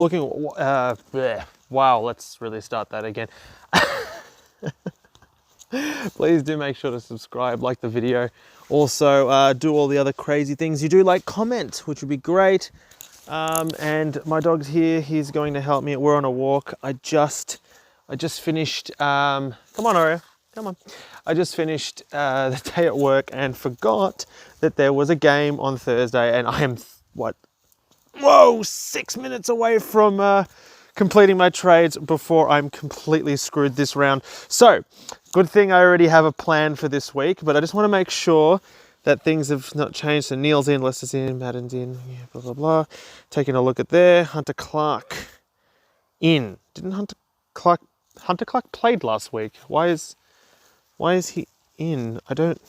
Looking, wow, let's really start that again. Please do make sure to subscribe, like the video. Also, do all the other crazy things you do, like comment, which would be great. And my dog's here, he's going to help me. We're on a walk. I just finished, come on Oreo, come on. I just finished the day at work and forgot that there was a game on Thursday, and I am, what, whoa, 6 minutes away from completing my trades before I'm completely screwed this round. So, good thing I already have a plan for this week, but I just want to make sure that things have not changed. So Neil's in, Lester's in, Madden's in, yeah, blah, blah, blah. Taking a look at there, Hunter Clark in. Didn't Hunter Clark played last week? Why is he in? I don't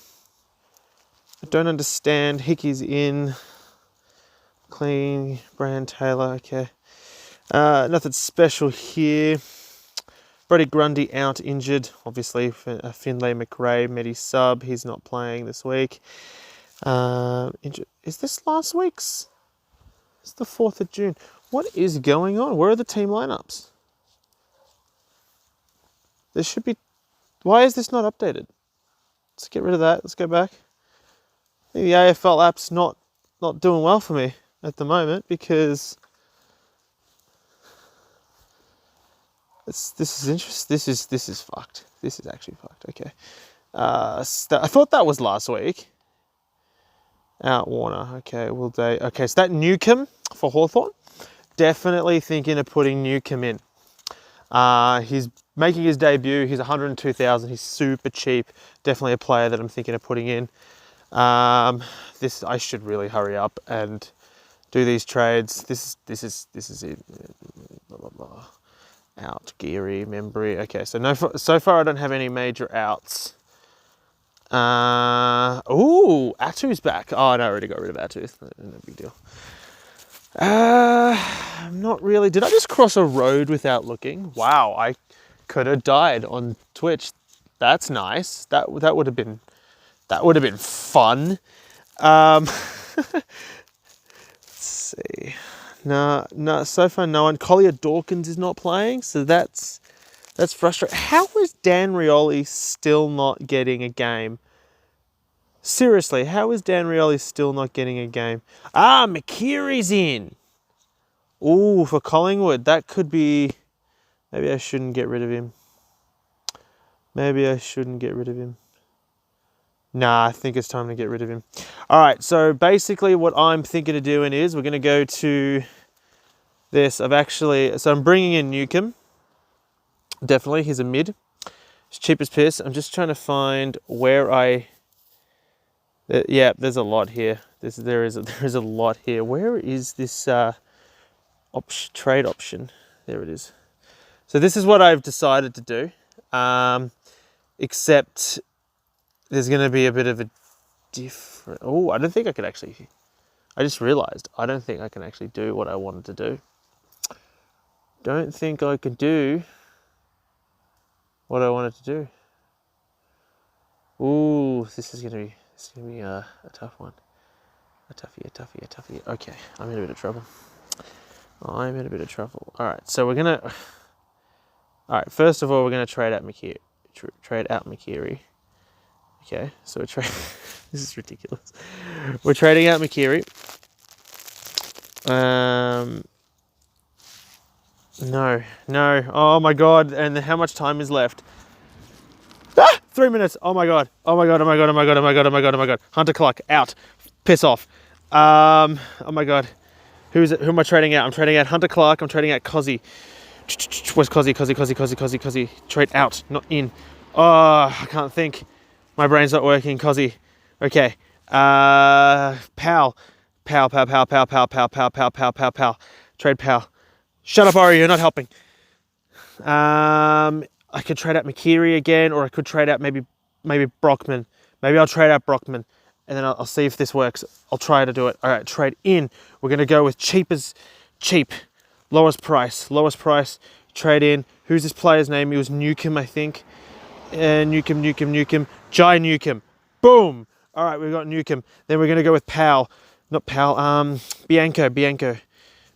understand. Hickey's in. Clean, Brian Taylor, okay. Nothing special here. Brody Grundy out injured, obviously. Finlay McRae, Medi sub, he's not playing this week. Is this last week's? It's the 4th of June. What is going on? Where are the team lineups? There should be. Why is this not updated? Let's get rid of that. Let's go back. I think the AFL app's not doing well for me at the moment, because this is interesting. This is fucked. This is actually fucked. Okay. I thought that was last week. Out Warner. Okay, will they? Okay, so that Newcomb for Hawthorn. Definitely thinking of putting Newcomb in. He's making his debut. He's 102,000. He's super cheap. Definitely a player that I'm thinking of putting in. This I should really hurry up and do these trades. This is it. Blah, blah, blah. Out, Geary, Membry. Okay, so far I don't have any major outs. Ooh, Atu's back. Oh no, I already got rid of Atu. No big deal. Not really. Did I just cross a road without looking? Wow, I could have died on Twitch. That's nice. That would have been fun. Let's see. No, so far no one. Collier Dawkins is not playing, so that's frustrating. How is Dan Rioli still not getting a game? Seriously, how is Dan Rioli still not getting a game? McKeary's in. Ooh, for Collingwood, that could be. Maybe I shouldn't get rid of him. Nah, I think it's time to get rid of him. All right, so basically what I'm thinking of doing is we're going to go to this. I'm bringing in Newcomb. Definitely, he's a mid. It's cheap as piss. I'm just trying to find where yeah, there's a lot here. There is a lot here. Where is this trade option? There it is. So this is what I've decided to do, except there's going to be a bit of a different. Oh, I don't think I could actually. I just realized I don't think I can actually do what I wanted to do. Don't think I could do what I wanted to do. Ooh, this is gonna be a tough one. A toughie. Okay, I'm in a bit of trouble. All right, so we're gonna. All right, first of all, we're gonna trade out McKeary. Okay, so we're trading. This is ridiculous. We're trading out McKeary. No. Oh my god! And how much time is left? 3 minutes. Oh my god. Hunter Clark out. Piss off. Oh my god. Who am I trading out? I'm trading out Hunter Clark. I'm trading out Cozzy. Where's Cozzy? Trade out, not in. Oh, I can't think. My brain's not working. Cozzy. Okay. Pal. Trade Pal. Shut up, Ori. You're not helping. I could trade out McKeary again, or I could trade out maybe Brockman. Maybe I'll trade out Brockman, and then I'll see if this works. I'll try to do it. All right, trade in. We're going to go with cheap. Lowest price. Trade in. Who's this player's name? It was Newcomb, I think. Newcomb. Jai Newcomb. Boom. All right, we've got Newcomb. Then we're going to go with Bianco.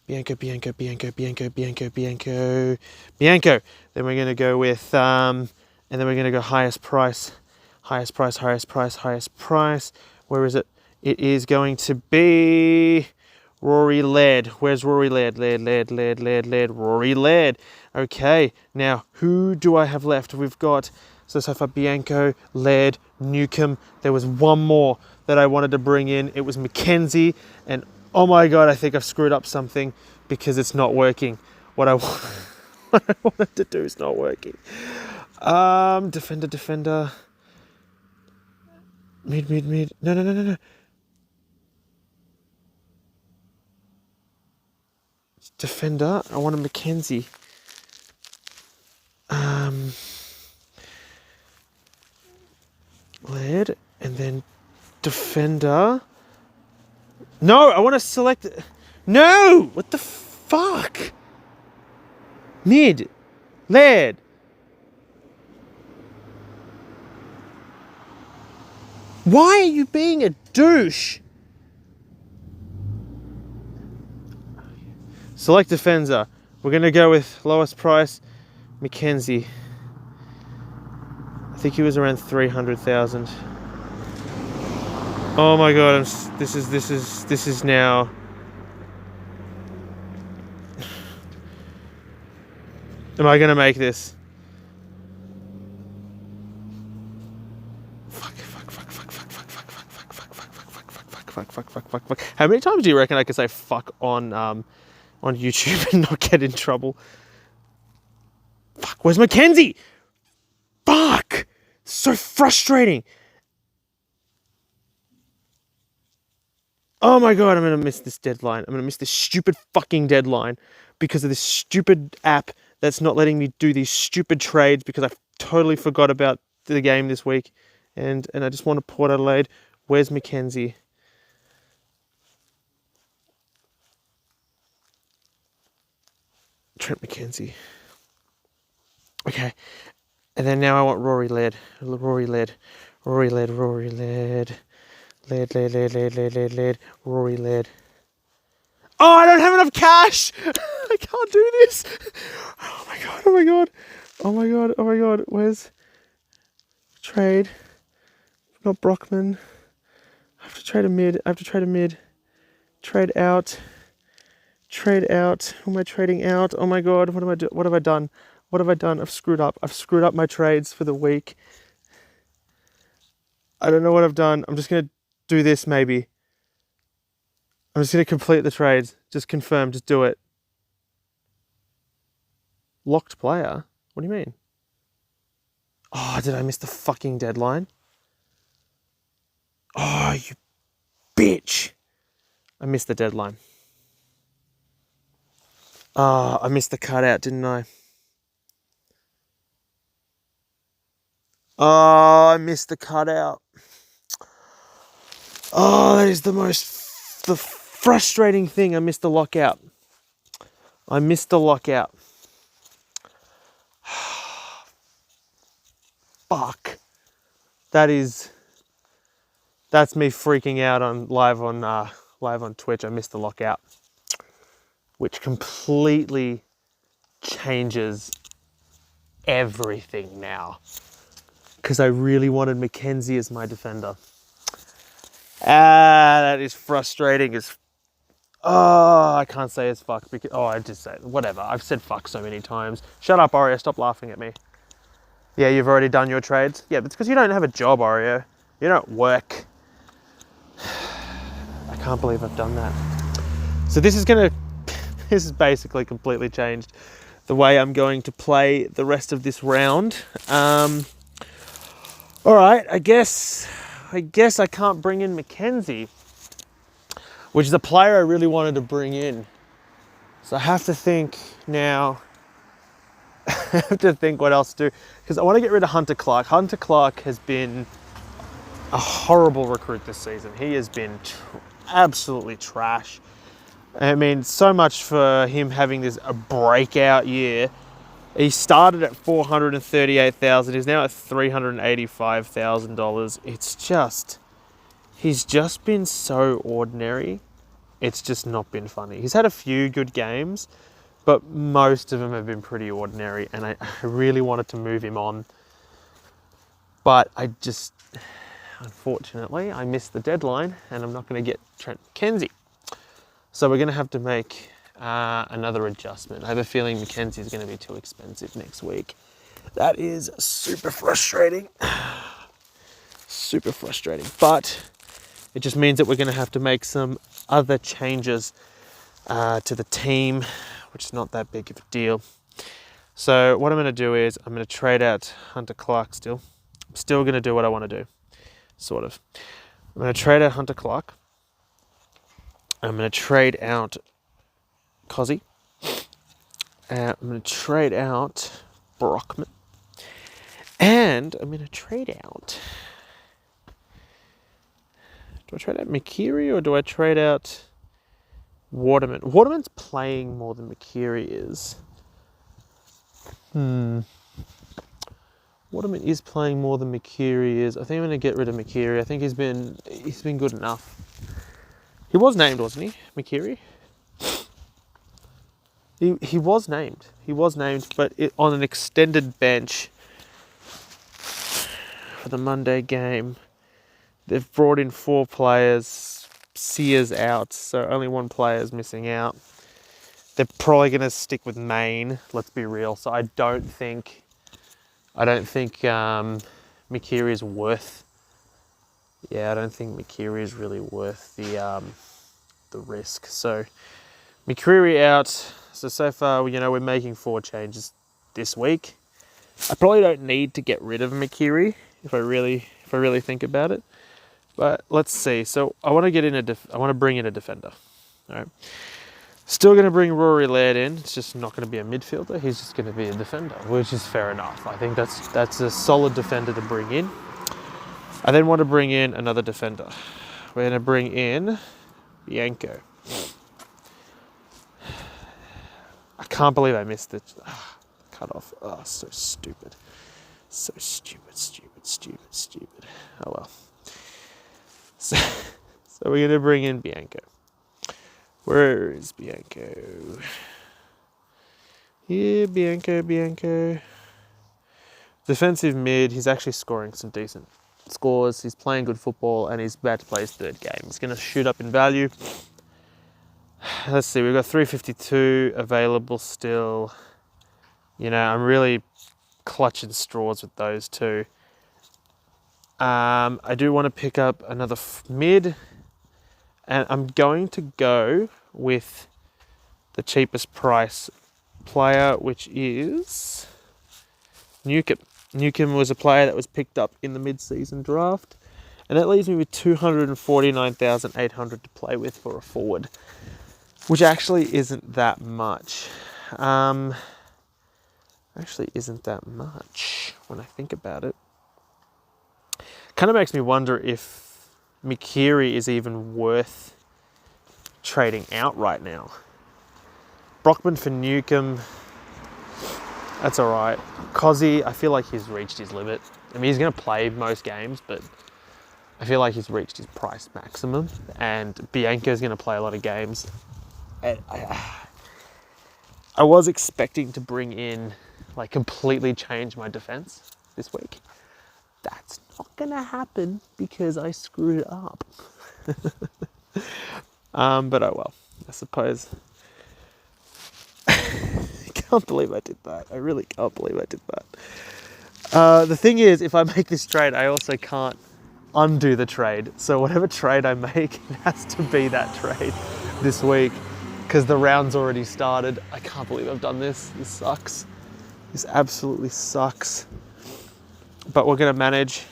Bianco, Bianco, Bianco, Bianco, Bianco, Bianco, Bianco. Then we're going to go with, and then we're going to go highest price, highest price, highest price, highest price. Where is it? It is going to be Rory Laird. Where's Rory Laird? Laird. Rory Laird. Okay, now who do I have left? We've got, so far Bianco, Laird, Newcomb. There was one more that I wanted to bring in. It was Mackenzie, and oh my God, I think I've screwed up something because it's not working. What I wanted to do is not working. Defender. Mid. No. Defender. I want a Mackenzie. Laird, and then defender. No, I want to select. No! What the fuck? Mid. Laird. Why are you being a douche? Select defender. We're going to go with lowest price, Mackenzie. I think he was around 300,000. Oh my God, this is now. Am I gonna make this? Fuck. How many times do you reckon I could say fuck on YouTube and not get in trouble? Fuck, where's Mackenzie? Fuck! So frustrating. Oh my God, I'm going to miss this deadline. I'm going to miss this stupid fucking deadline because of this stupid app that's not letting me do these stupid trades because I totally forgot about the game this week. And I just want to Port Adelaide. Where's Mackenzie? Trent Mackenzie. Okay. And then now I want Rory Laird. Rory Laird. Rory Laird. Oh, I don't have enough cash. I can't do this. Oh my God. Where's trade? Got Brockman. I have to trade a mid. Trade out. Who am I trading out? Oh my God. What have I done? I've screwed up. My trades for the week. I don't know what I've done. I'm just going to do this maybe. I'm just going to complete the trades. Just confirm. Just do it. Locked player? What do you mean? Oh, did I miss the fucking deadline? Oh, you bitch. I missed the deadline. Oh, I missed the cutout, didn't I? Oh, I missed the cutout. Oh, that is the frustrating thing. I missed the lockout. Fuck. That's me freaking out on live on Twitch. I missed the lockout, which completely changes everything now. Because I really wanted Mackenzie as my defender. That is frustrating as. Oh, I can't say it's fuck because. Oh, I just say it. Whatever. I've said fuck so many times. Shut up, Oreo. Stop laughing at me. Yeah, you've already done your trades. Yeah, that's because you don't have a job, Oreo. You don't work. I can't believe I've done that. So this is basically completely changed the way I'm going to play the rest of this round. All right, I guess I can't bring in Mackenzie, which is a player I really wanted to bring in. So I have to think now. I have to think what else to do because I want to get rid of Hunter Clark. Hunter Clark has been a horrible recruit this season. He has been absolutely trash. I mean, so much for him having this a breakout year. He started at $438,000. He's now at $385,000. He's just been so ordinary it's just not been funny. He's had a few good games, but most of them have been pretty ordinary, and I really wanted to move him on. But unfortunately, I missed the deadline, and I'm not going to get Trent McKenzie. So we're going to have to make another adjustment. I have a feeling McKenzie is going to be too expensive next week. That is super frustrating. Super frustrating. But it just means that we're going to have to make some other changes to the team, which is not that big of a deal. So what I'm going to do is I'm going to trade out Hunter Clark still. I'm still going to do what I want to do, sort of. I'm going to trade out Hunter Clark. I'm going to trade out Cozzy. I'm going to trade out Brockman. And I'm going to trade out... Do I trade out McKeary or do I trade out Waterman? Waterman's playing more than McKeary is. Waterman is playing more than McKeary is. I think I'm going to get rid of McKeary. I think he's been good enough. He was named, wasn't he, McKeary? He was named. He was named, but on an extended bench for the Monday game. They've brought in 4 players. Sears out, so only 1 player's missing out. They're probably going to stick with Maine. Let's be real. So I don't think McKeary is worth. Yeah, I don't think McKeary is really worth the risk. So McKeary out. So far, we're making 4 changes this week. I probably don't need to get rid of McKeary if I really think about it. But let's see. So I want to bring in a defender. All right. Still going to bring Rory Laird in. It's just not going to be a midfielder. He's just going to be a defender, which is fair enough. I think that's a solid defender to bring in. I then want to bring in another defender. We're going to bring in Bianco. I can't believe I missed it. Cut off. Oh, so stupid. So stupid. Oh well. So we're going to bring in Bianco. Where is Bianco? Here, Bianco. Defensive mid. He's actually scoring some decent scores. He's playing good football, and he's about to play his 3rd game. He's going to shoot up in value. Let's see. We've got 352 available still. I'm really clutching straws with those 2. I do want to pick up another mid, and I'm going to go with the cheapest price player, which is Newcomb. Newcomb was a player that was picked up in the mid-season draft, and that leaves me with 249,800 to play with for a forward, which actually isn't that much. Actually isn't that much when I think about it. Kind of makes me wonder if McKeary is even worth trading out right now. Brockman for Newcomb, that's all right. Cozzy, I feel like he's reached his limit. I mean, he's going to play most games, but I feel like he's reached his price maximum. And Bianco's going to play a lot of games. And I was expecting to bring in, completely change my defense this week. That's not going to happen because I screwed it up. But oh well, I suppose. I can't believe I did that. I really can't believe I did that. The thing is, if I make this trade, I also can't undo the trade. So whatever trade I make, it has to be that trade this week because the round's already started. I can't believe I've done this. This sucks. This absolutely sucks. But we're going to manage.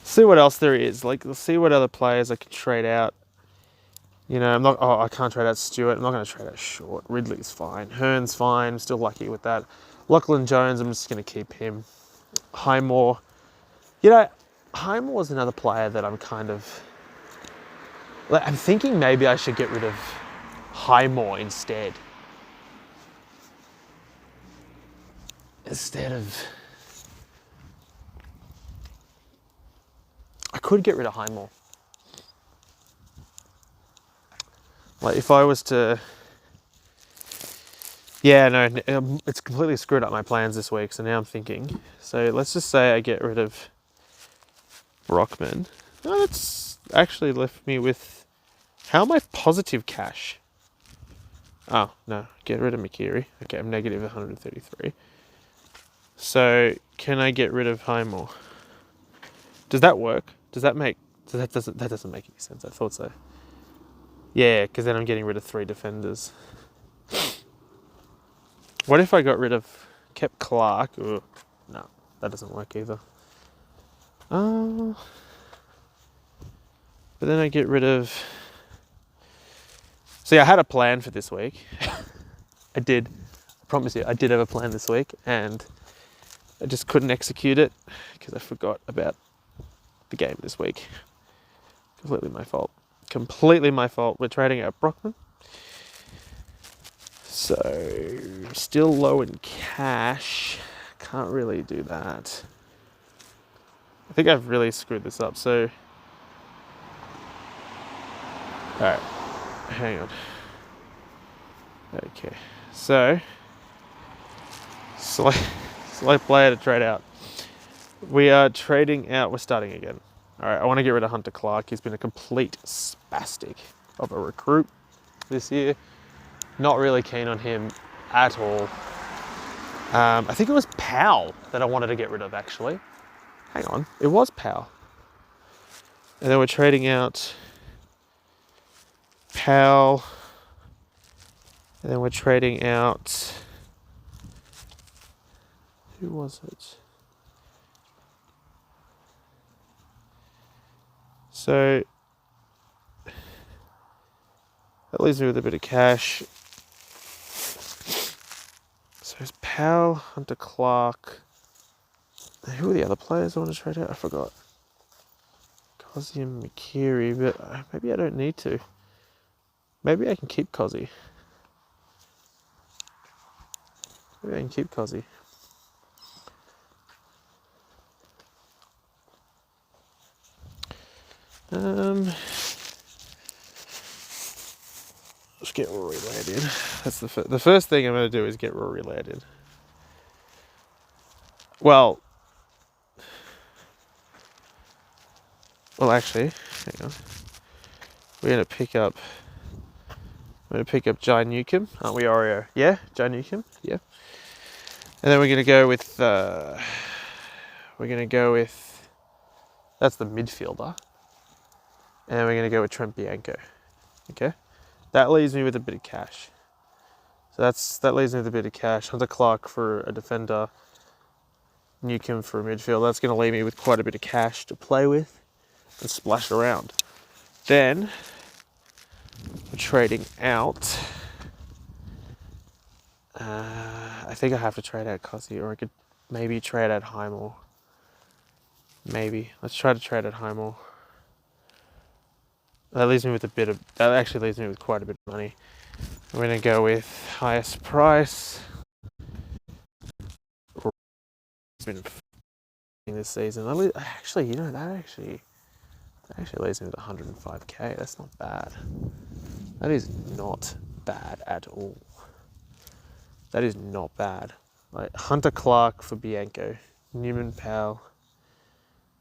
See what else there is. Let's see what other players I can trade out. I can't trade out Stewart. I'm not going to trade out Short. Ridley's fine. Hearn's fine. I'm still lucky with that. Lachlan Jones, I'm just going to keep him. Highmore. Highmore is another player that I'm kind of... I'm thinking maybe I should get rid of Highmore instead. I could get rid of Highmore. Like if I was to, yeah, no, it's completely screwed up my plans this week. So now I'm thinking, so let's just say I get rid of Brockman. No, that's actually left me with, how am I positive cash? Oh, no, get rid of Mikiri. Okay, I'm negative 133. So can I get rid of Highmore? Does that work? Does that make, so that doesn't make any sense. I thought so. Yeah, because then I'm getting rid of 3 defenders. What if I got rid of, kept Clark? Ugh, no, that doesn't work either. But then I get rid of, see, I had a plan for this week. I did. I promise you, I did have a plan this week, and I just couldn't execute it because I forgot about the game this week. Completely my fault. Completely my fault. We're trading out Brockman. So, still low in cash. Can't really do that. I think I've really screwed this up. So, alright, hang on. Okay, so, select player to trade out. We are trading out, we're starting again. Alright, I want to get rid of Hunter Clark. He's been a complete spastic of a recruit this year. Not really keen on him at all. I think it was Powell that I wanted to get rid of, actually. Hang on, it was Powell. And then we're trading out Powell. And then we're trading out, who was it? So that leaves me with a bit of cash. So it's Powell, Hunter Clark. Who are the other players I want to trade out? I forgot. Cozzy and Mikiri, but maybe I don't need to. Maybe I can keep Cozzy. Maybe I can keep Cozzy. Let's get Rory Laird in. That's the first thing I'm going to do is get Rory Laird in. Well, actually, hang on. We're going to pick up. I'm going to pick up Jai Newcomb, aren't we, Oreo? Yeah, Jai Newcomb. Yeah. And then we're going to go with. That's the midfielder. And then we're going to go with Trent Bianco. Okay. That leaves me with a bit of cash. So that leaves me with a bit of cash. Hunter Clark for a defender. Newcomb for a midfield. That's going to leave me with quite a bit of cash to play with and splash around. Then we're trading out. I think I have to trade out Cozzy, or I could maybe trade out Highmore. Maybe. Let's try to trade out Highmore. That actually leaves me with quite a bit of money. I'm going to go with highest price. It's been this season. Actually, that actually leaves me with 105k. That's not bad. That is not bad at all. That is not bad. Like Hunter Clark for Bianco, Newman Powell,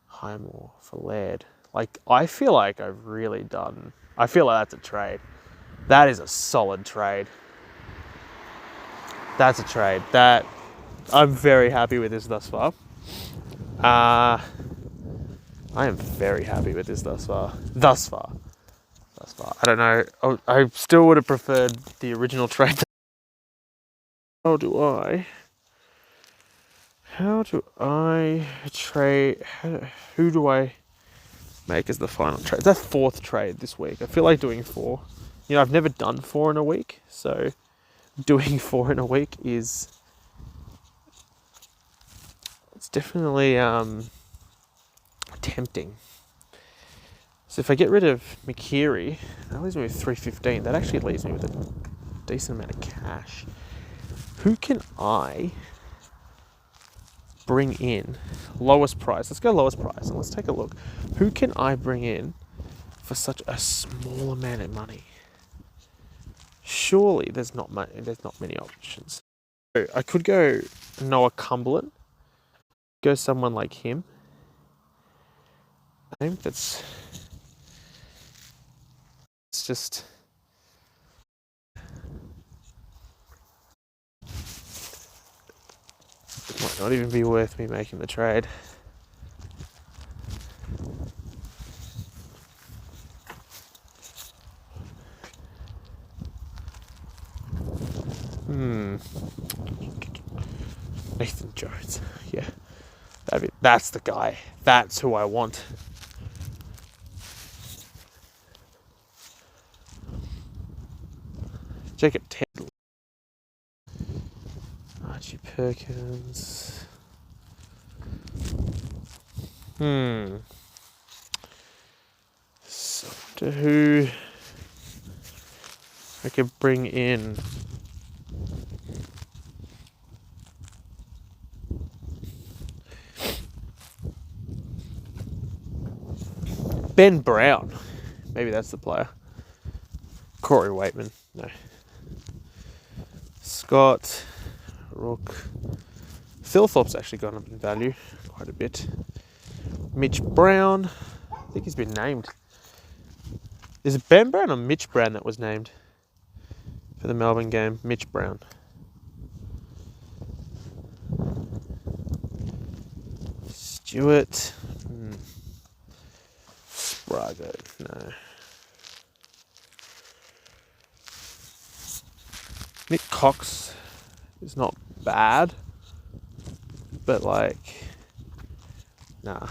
Highmore for Laird. Like, I feel like I've really done. I feel like that's a trade. That is a solid trade. That's a trade. That I'm very happy with this thus far. I am very happy with this thus far. I don't know. I still would have preferred the original trade. How do I trade? Who do I make as the final trade? It's that 4th trade this week. I feel like doing 4. I've never done 4 in a week, so doing 4 in a week it's definitely tempting. So if I get rid of Mikiri, that leaves me with 315. That actually leaves me with a decent amount of cash. Who can I bring in lowest price? Let's go lowest price and let's take a look. Who can I bring in for such a small amount of money? Surely there's not many options. So I could go Noah Cumberland, go someone like him. I think it's just it might not even be worth me making the trade. Nathan Jones, yeah, that's the guy. That's who I want. Jacob Tedley, Archie Perkins. So to who I could bring in? Ben Brown. Maybe that's the player. Corey Waitman. No. Scott. Rook. Philthorpe's actually gone up in value quite a bit. Mitch Brown. I think he's been named. Is it Ben Brown or Mitch Brown that was named for the Melbourne game? Mitch Brown. Stewart. Sprago. No. Nick Cox is not bad, but like, nah.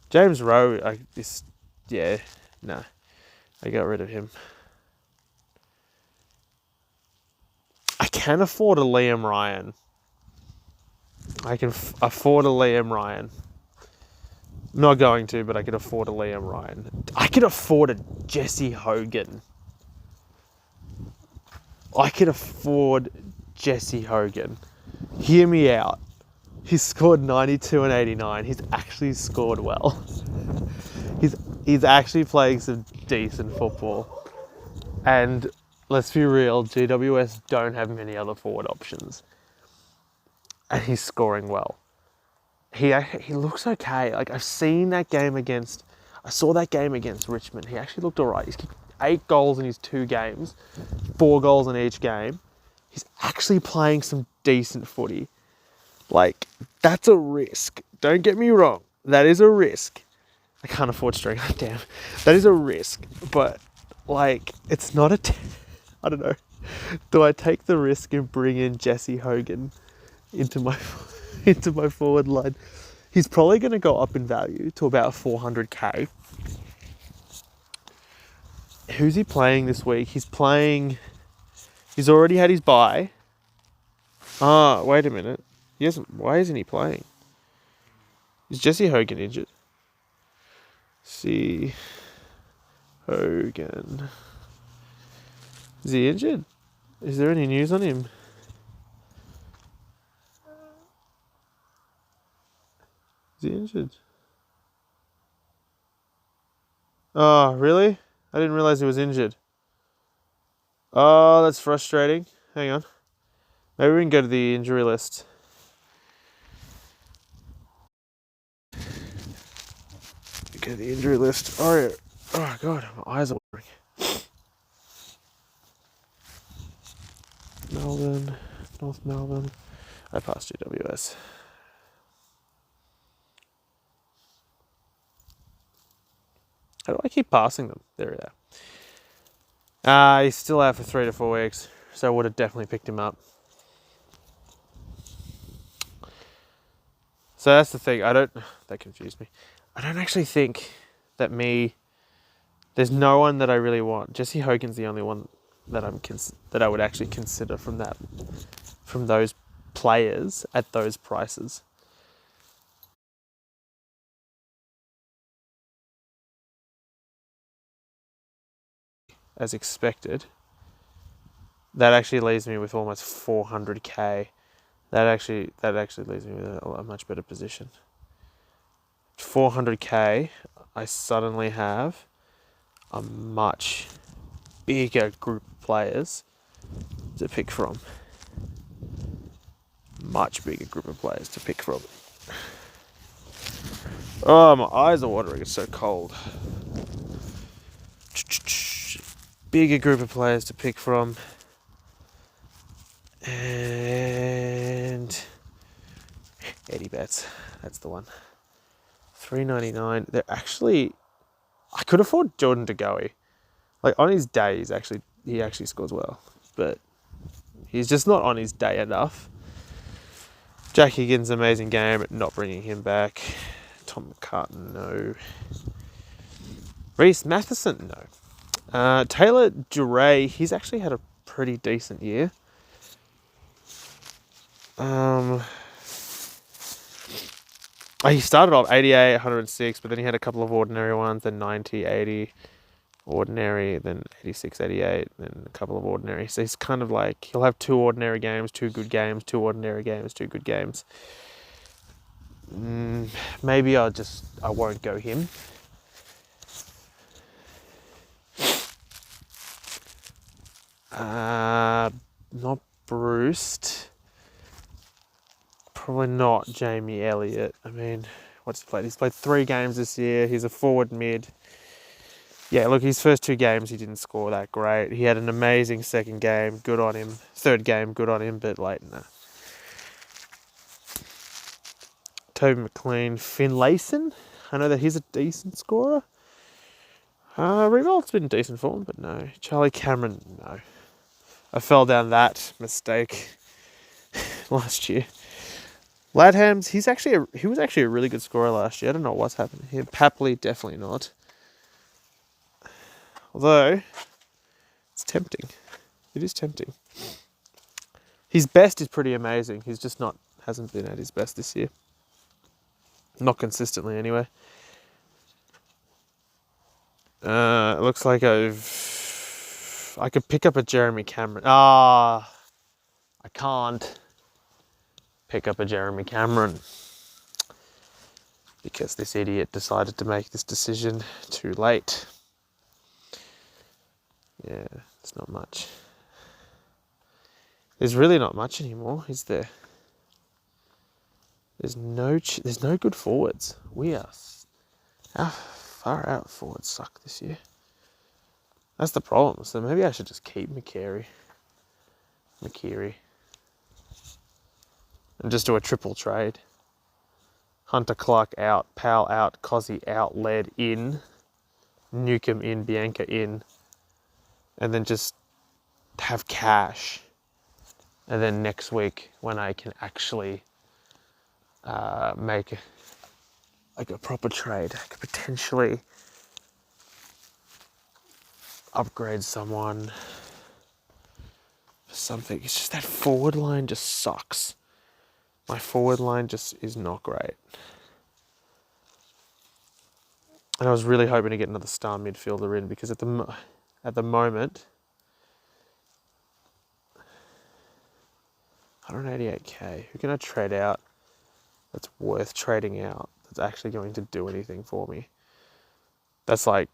James Rowe, I got rid of him. I can afford a Liam Ryan. I can afford a Liam Ryan. I'm not going to, but I can afford a Liam Ryan. I can afford a Jesse Hogan. I can afford Jesse Hogan. Hear me out. He's scored 92 and 89. He's actually scored well. He's actually playing some decent football. And let's be real, GWS don't have many other forward options. And he's scoring well. He looks okay. Like I saw that game against Richmond. He actually looked alright. He's kicked 8 goals in his 2 games, 4 goals in each game. He's actually playing some decent footy. Like, that's a risk. Don't get me wrong. That is a risk. I can't afford Stringer, damn. That is a risk. But, like, it's not I don't know. Do I take the risk and bring in Jesse Hogan into my forward line? He's probably going to go up in value to about 400k. Who's he playing this week? He's already had his bye. Wait a minute. Why isn't he playing? Is Jesse Hogan injured? See, Hogan. Is he injured? Is there any news on him? Is he injured? Oh, really? I didn't realize he was injured. Oh, that's frustrating. Hang on. Maybe we can go to the injury list. Go to the injury list. Oh God, my eyes are watering. Melbourne, North Melbourne. I passed GWS. How do I keep passing them? There we are. He's still out for 3 to 4 weeks, so I would have definitely picked him up. So that's the thing. That confused me. I don't actually think that there's no one that I really want. Jesse Hogan's the only one that I would actually consider from those players at those prices. As expected, that actually leaves me with almost 400k. That actually leaves me with a much better position. 400k, I suddenly have a much bigger group of players to pick from. Much bigger group of players to pick from. Oh, my eyes are watering. It's so cold. Bigger group of players to pick from. And Eddie Betts. That's the one. $3.99. They're actually... I could afford Jordan De Goey. Like, on his day, he actually scores well. But he's just not on his day enough. Jack Higgins, amazing game, not bringing him back. Tom McCartan, no. Reece Matheson, no. Taylor Duray, he's actually had a pretty decent year. He started off 88, 106, but then he had a couple of ordinary ones, then 90, 80, ordinary, then 86, 88, then a couple of ordinary. So he's kind of like, he'll have 2 ordinary games, 2 good games, 2 ordinary games, 2 good games. Maybe I won't go him. Not Bruce. Probably not Jamie Elliott. I mean, what's he played? He's played 3 games this year. He's a forward mid. Yeah, look, his first 2 games, he didn't score that great. He had an amazing second game. Good on him. Third game, good on him, but like, no. Toby McLean. Finlayson. I know that he's a decent scorer. Revolt's been in decent form, but no. Charlie Cameron, no. I fell down that mistake last year. Ladhams, he was actually a really good scorer last year. I don't know what's happened here. Papley, definitely not. Although, it's tempting. It is tempting. His best is pretty amazing. He's just hasn't been at his best this year. Not consistently, anyway. It looks like I could pick up a Jeremy Cameron. I can't pick up a Jeremy Cameron because this idiot decided to make this decision too late. Yeah, it's not much. There's really not much anymore, is there? There's no good forwards. How far out forwards suck this year. That's the problem. So maybe I should just keep McKeary. And just do a triple trade. Hunter Clark out, Powell out, Cozzy out, Led in, Newcomb in, Bianca in, and then just have cash. And then next week, when I can actually make a proper trade, I could potentially upgrade someone for something. It's just that forward line just sucks. My forward line just is not great. And I was really hoping to get another star midfielder in because at the moment, 188k. Who can I trade out that's worth trading out, that's actually going to do anything for me? That's like...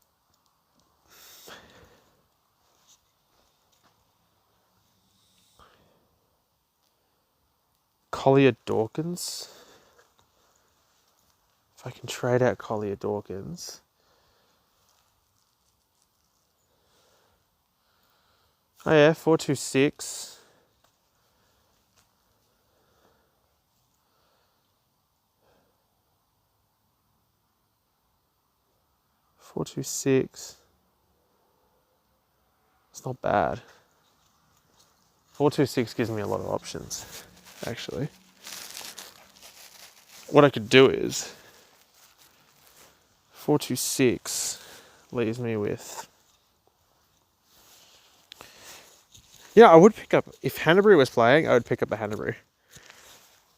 Collier Dawkins. If I can trade out Collier Dawkins. Oh yeah, 426. 426. It's not bad. 426 gives me a lot of options, actually. What I could do is 426 leaves me with... Yeah, I would pick up... If Hanbury was playing, I would pick up the Hanbury.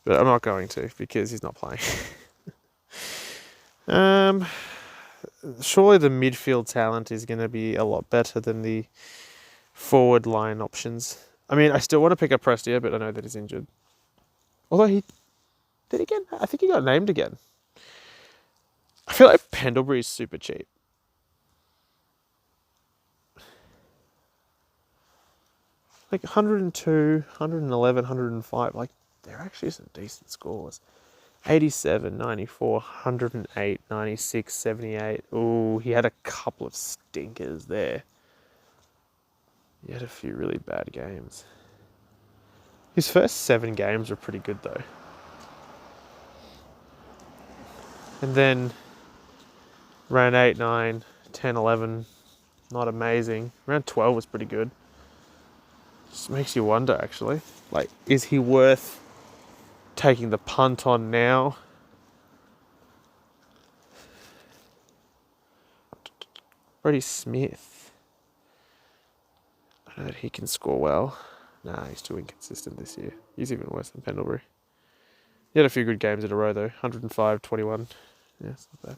But I'm not going to because he's not playing. Surely the midfield talent is going to be a lot better than the forward line options. I mean, I still want to pick up Prestia, but I know that he's injured. Although I think he got named again. I feel like Pendlebury's super cheap. Like 102, 111, 105. Like, they're actually some decent scores. 87, 94, 108, 96, 78. Ooh, he had a couple of stinkers there. He had a few really bad games. His first 7 games were pretty good though. And then round 8, 9, 10, 11, not amazing. Round 12 was pretty good. Just makes you wonder actually. Like, is he worth taking the punt on now? Brady Smith. I know that he can score well. Nah, he's too inconsistent this year. He's even worse than Pendlebury. He had a few good games in a row though. 105, 21. Yeah, it's not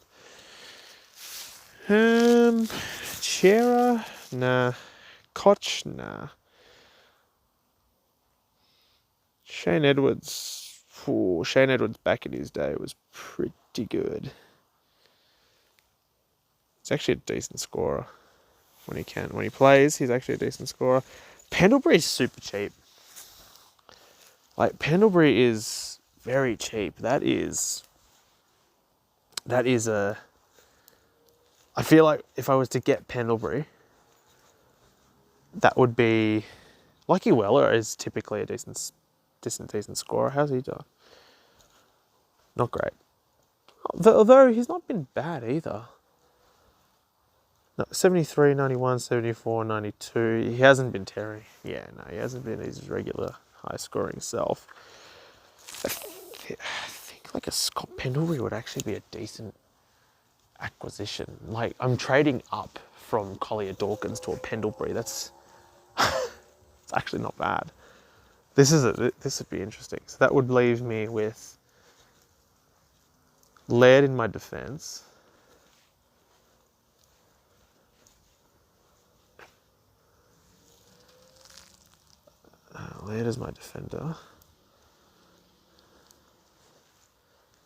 bad. Chera? Nah. Koch? Nah. Shane Edwards. Ooh, Shane Edwards back in his day was pretty good. He's actually a decent scorer when he can. When he plays, he's actually a decent scorer. Pendlebury's super cheap. Like, Pendlebury is very cheap. That is a... I feel like if I was to get Pendlebury, that would be... Lucky Weller is typically a decent scorer. How's he done? Not great. Although he's not been bad either. No, 73, 91, 74, 92. He hasn't been tearing. Yeah, no, he hasn't been his regular high-scoring self. I think like a Scott Pendlebury would actually be a decent acquisition. Like, I'm trading up from Collier Dawkins to a Pendlebury. That's it's actually not bad. This would be interesting. So that would leave me with Laird in my defence. Laird is my defender.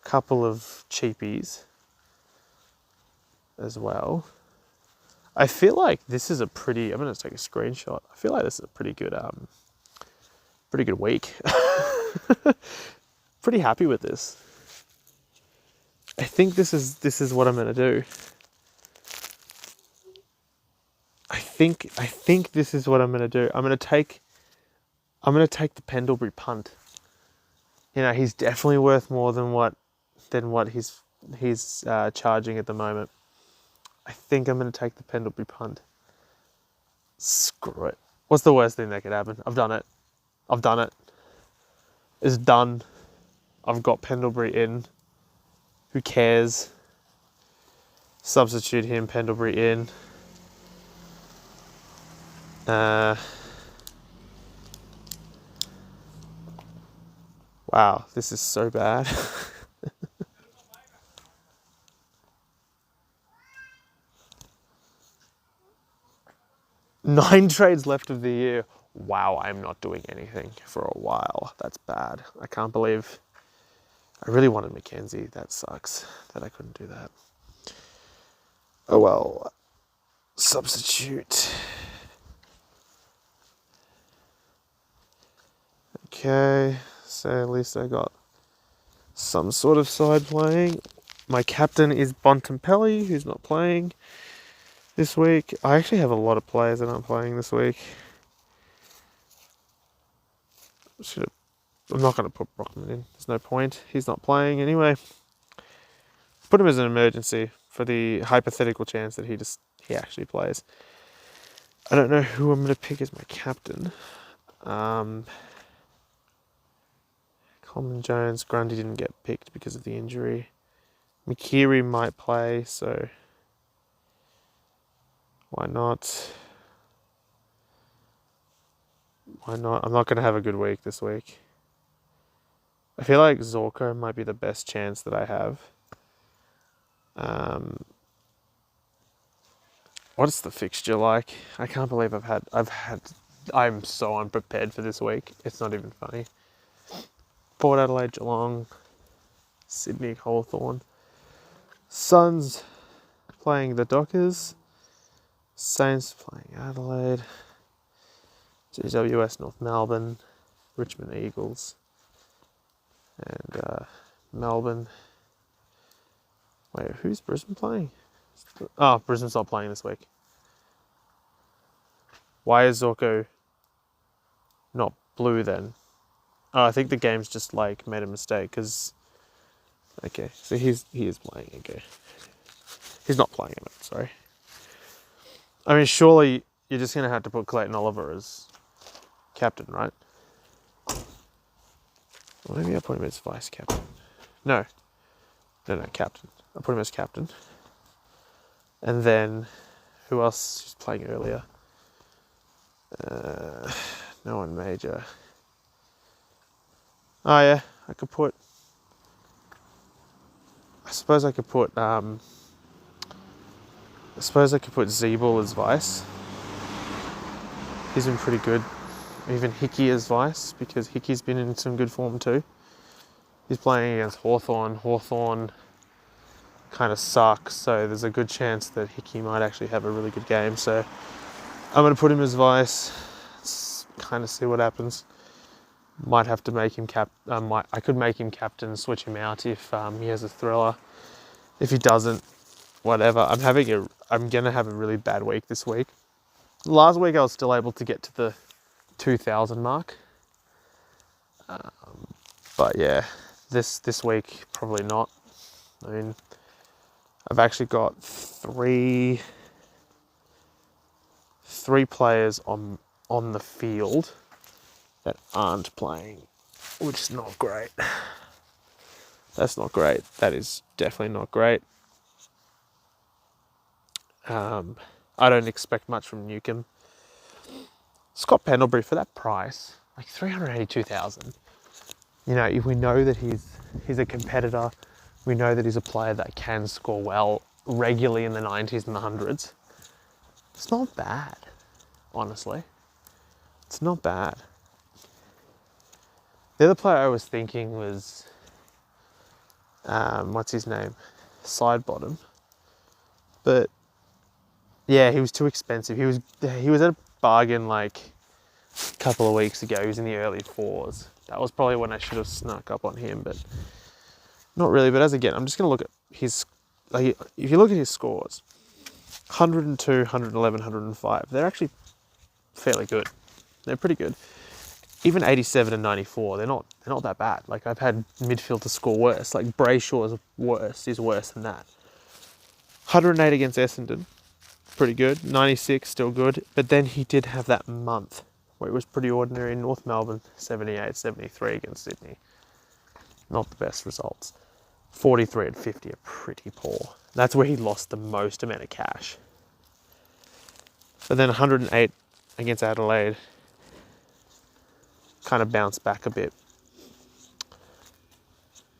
Couple of cheapies as well. I feel like this is a pretty... I'm going to take a screenshot. I feel like this is a pretty good week. Pretty happy with this. I think this is what I'm going to do. I think this is what I'm going to do. I'm going to take the Pendlebury punt. You know, he's definitely worth more than what he's charging at the moment. I think I'm going to take the Pendlebury punt. Screw it. What's the worst thing that could happen? I've done it. It's done. I've got Pendlebury in. Who cares? Substitute him, Pendlebury in. Wow, this is so bad. 9 trades left of the year. Wow, I'm not doing anything for a while. That's bad. I can't believe... I really wanted Mackenzie. That sucks that I couldn't do that. Oh well. Substitute. Okay, so at least I got some sort of side playing. My captain is Bontempelli, who's not playing this week. I actually have a lot of players that aren't playing this week. I'm not going to put Brockman in. There's no point. He's not playing anyway. Put him as an emergency for the hypothetical chance that he actually plays. I don't know who I'm going to pick as my captain. Coleman Jones, Grundy didn't get picked because of the injury. Mikiri might play, so why not? Why not? I'm not going to have a good week this week. I feel like Zorko might be the best chance that I have. What's the fixture like? I can't believe I'm so unprepared for this week. It's not even funny. Port Adelaide, Geelong, Sydney, Hawthorn. Suns playing the Dockers. Saints playing Adelaide. GWS North Melbourne, Richmond Eagles, and Melbourne. Wait, who's Brisbane playing? Oh, Brisbane's not playing this week. Why is Zorko not blue then? Oh, I think the game's just like made a mistake because. Okay, so he is playing. Okay, he's not playing in it. Sorry. I mean, surely you're just gonna have to put Clayton Oliver as captain, right? Well, maybe I put him as vice captain. No, captain. I put him as captain. And then, who else is playing earlier? No one major. Oh yeah, I suppose I could put Zeeble as vice. He's been pretty good. Even Hickey as vice, because Hickey's been in some good form too. He's playing against Hawthorn. Hawthorn kind of sucks, so there's a good chance that Hickey might actually have a really good game. So I'm going to put him as vice. Let's kind of see what happens. Might have to make him I could make him captain, switch him out if he has a thriller. If he doesn't, whatever. I'm going to have a really bad week this week. Last week I was still able to get to the 2,000 mark. But yeah, this week probably not. I mean, I've actually got three players on the field that aren't playing, which is not great. That's not great. That is definitely not great. I don't expect much from Newcomb. Scott Pendlebury, for that price, like 382,000. You know, if we know that he's a competitor, we know that he's a player that can score well regularly in the 90s and the 100s. It's not bad, honestly. It's not bad. The other player I was thinking was, what's his name? Sidebottom. But yeah, he was too expensive. He was at a bargain like a couple of weeks ago. He was in the early 4s. That was probably when I should have snuck up on him, but not really. But again, I'm just going to look at his, like, if you look at his scores, 102, 111, 105, they're actually fairly good. They're pretty good. Even 87 and 94, they're not that bad. Like, I've had midfielders score worse. Like, Brayshaw's is worse than that. 108 against Essendon, pretty good. 96, still good. But then he did have that month where it was pretty ordinary in North Melbourne. 78, 73 against Sydney. Not the best results. 43 and 50 are pretty poor. That's where he lost the most amount of cash. But then 108 against Adelaide, kind of bounced back a bit.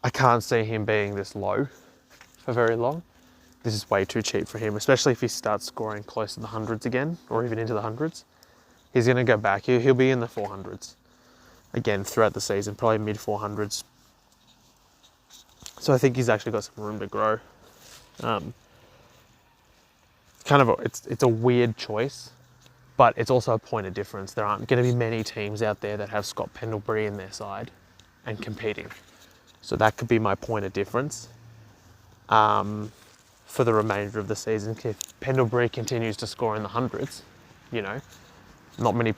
I can't see him being this low for very long. This is way too cheap for him, especially if he starts scoring close to the hundreds again, or even into the hundreds. He's going to go back. He'll be in the 400s again throughout the season, probably mid 400s. So I think he's actually got some room to grow. It's a weird choice, but it's also a point of difference. There aren't going to be many teams out there that have Scott Pendlebury in their side and competing. So that could be my point of difference for the remainder of the season. If Pendlebury continues to score in the hundreds, you know, not many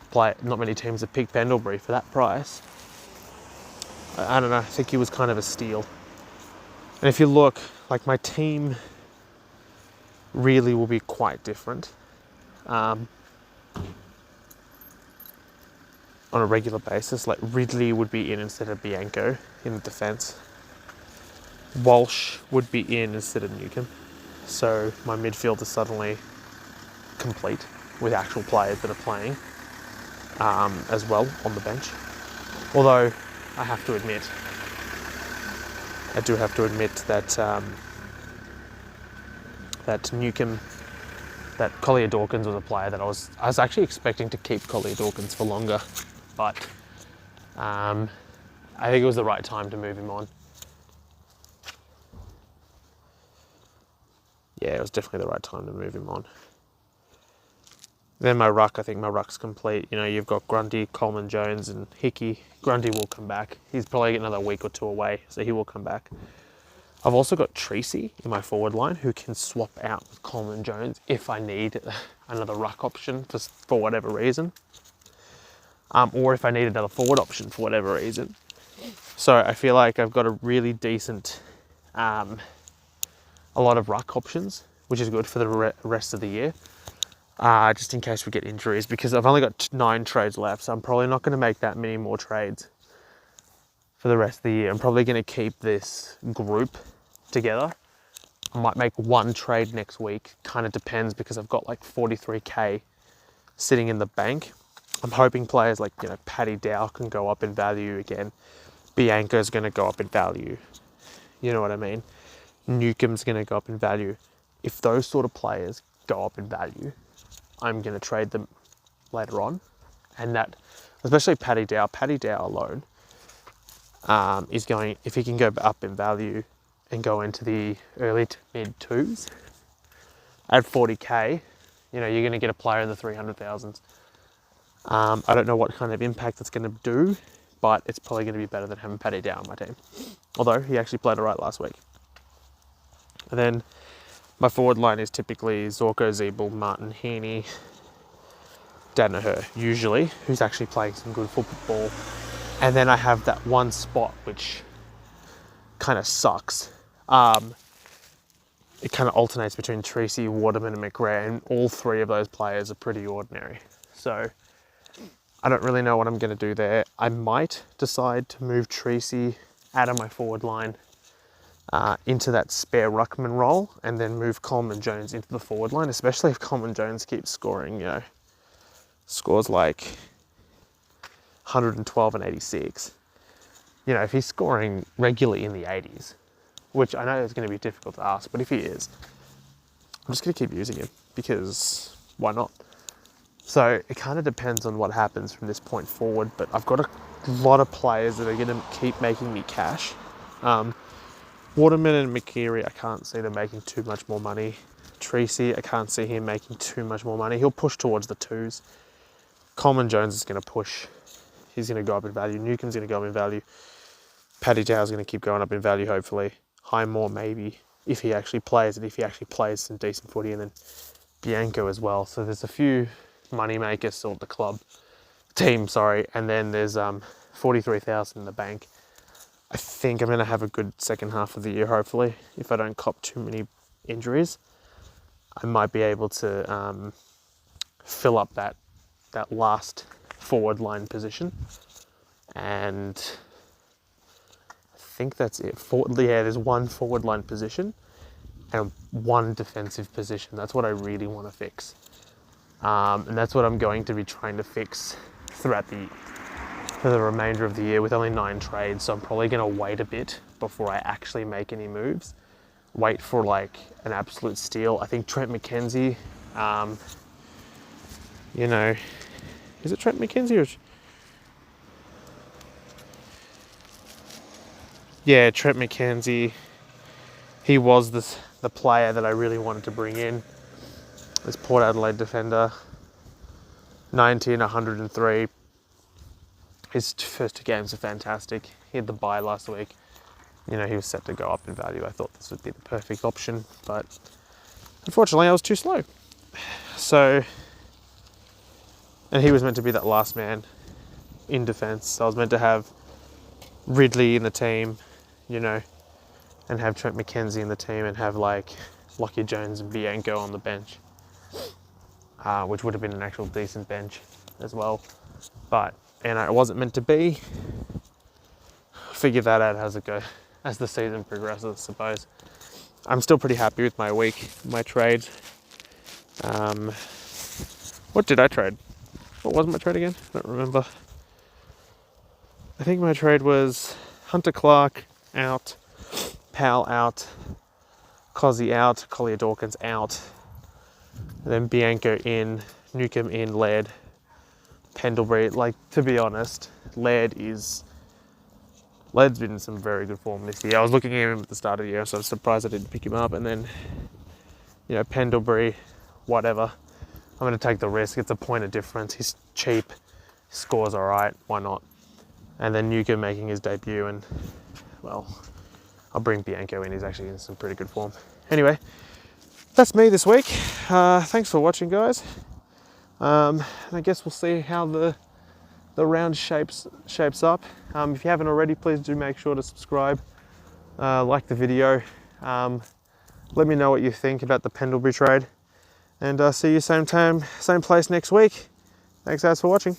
teams have picked Pendlebury for that price. I don't know. I think he was kind of a steal. And if you look, like, my team really will be quite different on a regular basis. Like, Ridley would be in instead of Bianco in the defence. Walsh would be in instead of Newcomb. So my midfield is suddenly complete with actual players that are playing as well on the bench. Although I do have to admit that that Newcomb, that Collier Dawkins was a player that I was actually expecting to keep Collier Dawkins for longer, but I think it was the right time to move him on. Yeah, it was definitely the right time to move him on. Then my ruck, I think my ruck's complete. You know, you've got Grundy, Coleman, Jones, and Hickey. Grundy will come back. He's probably another week or two away, so he will come back. I've also got Tracy in my forward line who can swap out with Coleman, Jones if I need another ruck option for whatever reason. Or if I need another forward option for whatever reason. So I feel like I've got a really decent, a lot of ruck options, which is good for the rest of the year. Just in case we get injuries, because I've only got 9 trades left, so I'm probably not going to make that many more trades for the rest of the year. I'm probably going to keep this group together. I might make 1 trade next week, kind of depends, because I've got like 43k sitting in the bank. I'm hoping players like, you know, Paddy Dow can go up in value again. Bianco's going to go up in value. You know what I mean? Newcomb's going to go up in value. If those sort of players go up in value, I'm going to trade them later on. And that, especially Paddy Dow alone, is going, if he can go up in value and go into the early to mid 2s at 40k, you know, you're going to get a player in the 300,000s. I don't know what kind of impact it's going to do, but it's probably going to be better than having Paddy Dow on my team. Although he actually played all right last week. And then my forward line is typically Zorko, Zeeble, Martin, Heaney, Danaher, usually, who's actually playing some good football. And then I have that one spot which kind of sucks. It kind of alternates between Tracy, Waterman, and McRae, and all 3 of those players are pretty ordinary. So I don't really know what I'm going to do there. I might decide to move Tracy out of my forward line into that spare ruckman role, and then move Coleman Jones into the forward line, especially if Coleman Jones keeps scoring, you know, scores like 112 and 86. You know, if he's scoring regularly in the 80s, which I know is going to be difficult to ask, but if he is, I'm just going to keep using him, because why not? So it kind of depends on what happens from this point forward, but I've got a lot of players that are going to keep making me cash. Waterman and McKeary, I can't see them making too much more money. Tracy, I can't see him making too much more money. He'll push towards the 2s. Coleman Jones is going to push. He's going to go up in value. Newcomb's going to go up in value. Paddy Dow is going to keep going up in value, hopefully. Highmore, maybe, if he actually plays, and if he actually plays some decent footy, and then Bianco as well. So there's a few money makers still at the team, and then there's 43,000 in the bank. I think I'm going to have a good second half of the year, hopefully. If I don't cop too many injuries, I might be able to fill up that last forward line position. And I think that's it. There's 1 forward line position and 1 defensive position. That's what I really want to fix. And that's what I'm going to be trying to fix for the remainder of the year with only 9 trades. So I'm probably going to wait a bit before I actually make any moves. Wait for like an absolute steal. I think Trent McKenzie, you know, is it Trent McKenzie or? Yeah, Trent McKenzie. He was the player that I really wanted to bring in. This Port Adelaide defender, 19, 103. His first 2 games are fantastic. He had the bye last week. You know, he was set to go up in value. I thought this would be the perfect option, but unfortunately I was too slow. So, and he was meant to be that last man in defence. So I was meant to have Ridley in the team, you know, and have Trent McKenzie in the team, and have like Lockie Jones and Bianco on the bench, which would have been an actual decent bench as well. But, you know, it wasn't meant to be. Figure that out as the season progresses, I suppose. I'm still pretty happy with my week, my trades. What did I trade? What was my trade again? I don't remember. I think my trade was Hunter Clark out, Powell out, Cozzy out, Collier Dawkins out, and then Bianco in, Newcomb in, Laird, Pendlebury. Like, to be honest, Laird's been in some very good form this year. I was looking at him at the start of the year, so I was surprised I didn't pick him up. And then, you know, Pendlebury, whatever. I'm going to take the risk. It's a point of difference. He's cheap, scores all right, why not? And then Nuka making his debut, and well, I'll bring Bianco in. He's actually in some pretty good form. Anyway, that's me this week. Thanks for watching, guys. And I guess we'll see how the round shapes up. If you haven't already, please do make sure to subscribe, like the video. Let me know what you think about the Pendlebury trade, and see you same time, same place next week. Thanks guys for watching.